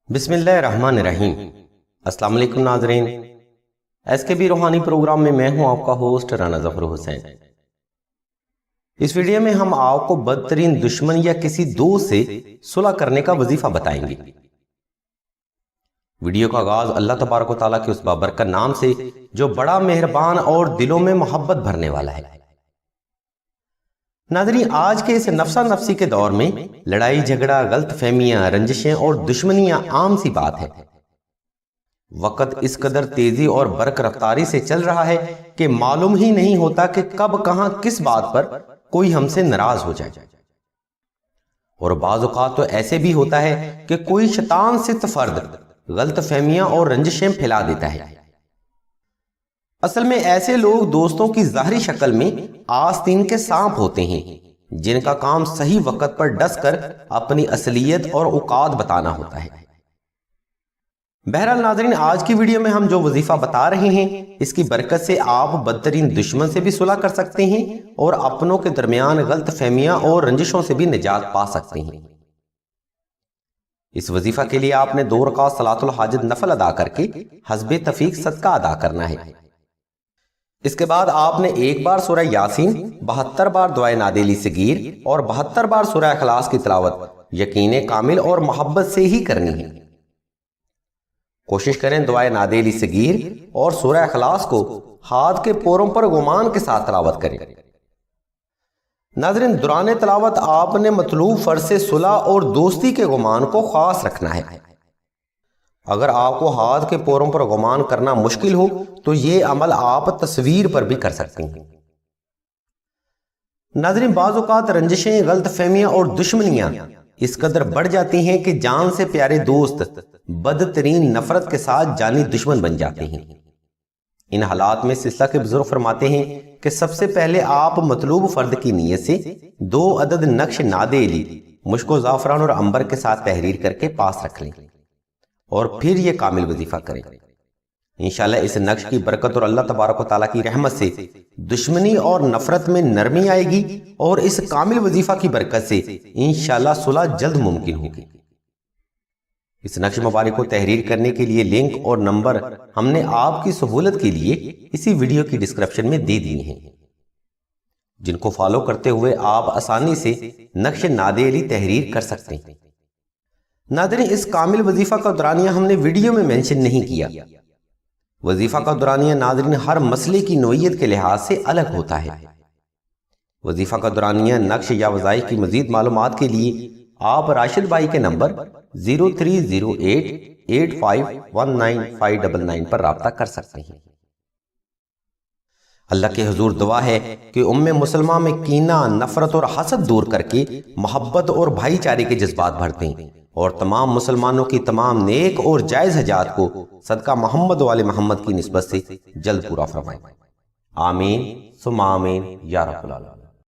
بسم اللہ الرحمن الرحیم۔ السلام علیکم ناظرین، ایس کے بی روحانی پروگرام میں میں ہوں آپ کا ہوسٹ رانا ظفر حسین۔ اس ویڈیو میں ہم آپ کو بدترین دشمن یا کسی دوست سے صلح کرنے کا وظیفہ بتائیں گے۔ ویڈیو کا آغاز اللہ تبارک و تعالیٰ کے اس بابرکت نام سے جو بڑا مہربان اور دلوں میں محبت بھرنے والا ہے۔ ناظرین، آج کے اس نفسا نفسی کے دور میں لڑائی جھگڑا، غلط فہمیاں، رنجشیں اور دشمنیاں عام سی بات ہے۔ وقت اس قدر تیزی اور برق رفتاری سے چل رہا ہے کہ معلوم ہی نہیں ہوتا کہ کب کہاں کس بات پر کوئی ہم سے ناراض ہو جائے، اور بعض اوقات تو ایسے بھی ہوتا ہے کہ کوئی شیطان سے فرد غلط فہمیاں اور رنجشیں پھیلا دیتا ہے۔ اصل میں ایسے لوگ دوستوں کی ظاہری شکل میں آستین کے سانپ ہوتے ہیں، جن کا کام صحیح وقت پر ڈس کر اپنی اصلیت اور اوقات بتانا ہوتا ہے۔ بہرحال ناظرین، آج کی ویڈیو میں ہم جو وظیفہ بتا رہے ہیں، اس کی برکت سے آپ بدترین دشمن سے بھی صلح کر سکتے ہیں اور اپنوں کے درمیان غلط فہمیاں اور رنجشوں سے بھی نجات پا سکتے ہیں۔ اس وظیفہ کے لیے آپ نے 2 رکعت صلاۃ الحاجت نفل ادا کر کے حسب تفیق صدقہ ادا کرنا ہے۔ اس کے بعد آپ نے 1 بار سورہ یاسین، 72 بار دعائے نادیلی صغیر اور 72 بار سورہ اخلاص کی تلاوت یقین کامل اور محبت سے ہی کرنی ہے۔ کوشش کریں دعائے نادیلی صغیر اور سورہ اخلاص کو ہاتھ کے پوروں پر گمان کے ساتھ تلاوت کریں۔ ناظرین، دوران تلاوت آپ نے مطلوب فرض سے صلح اور دوستی کے گمان کو خاص رکھنا ہے۔ اگر آپ کو ہاتھ کے پوروں پر گمان کرنا مشکل ہو تو یہ عمل آپ تصویر پر بھی کر سکتے ہیں۔ ناظرین، بعض اوقات رنجشیں، غلط فہمیاں اور دشمنیاں اس قدر بڑھ جاتی ہیں کہ جان سے پیارے دوست بدترین نفرت کے ساتھ جانی دشمن بن جاتے ہیں۔ ان حالات میں سلسلہ کے بزرگ فرماتے ہیں کہ سب سے پہلے آپ مطلوب فرد کی نیت سے 2 عدد نقش نادیلی مشک و زعفران اور عنبر کے ساتھ تحریر کر کے پاس رکھ لیں اور پھر یہ کامل وظیفہ کریں۔ انشاءاللہ اس نقش کی برکت اور اللہ تبارک و تعالیٰ کی رحمت سے دشمنی اور نفرت میں نرمی آئے گی، اور اس کامل وظیفہ کی برکت سے انشاءاللہ صلح جلد ممکن ہوگی۔ اس نقش مبارک کو تحریر کرنے کے لیے لنک اور نمبر ہم نے آپ کی سہولت کے لیے اسی ویڈیو کی ڈسکرپشن میں دے دیے ہیں، جن کو فالو کرتے ہوئے آپ آسانی سے نقش نادیلی تحریر کر سکتے ہیں۔ ناظرین، اس کامل وظیفہ کا دورانیہ ہم نے ویڈیو میں مینشن نہیں کیا۔ وظیفہ کا دورانیہ ناظرین ہر مسئلے کی نوعیت کے لحاظ سے الگ ہوتا ہے۔ وظیفہ کا دورانیہ نقش یا وظائف کی مزید معلومات کے لیے آپ راشد بھائی کے نمبر 0308851999 پر رابطہ کر سکتے ہیں۔ اللہ کے حضور دعا ہے کہ مسلمہ میں کینہ، نفرت اور حسد دور کر کے محبت اور بھائی چارے کے جذبات بھر دیں، اور تمام مسلمانوں کی تمام نیک اور جائز حاجات کو صدقہ محمد و آل محمد کی نسبت سے جلد پورا فرمائیں۔ آمین ثم آمین یا رب العالمین۔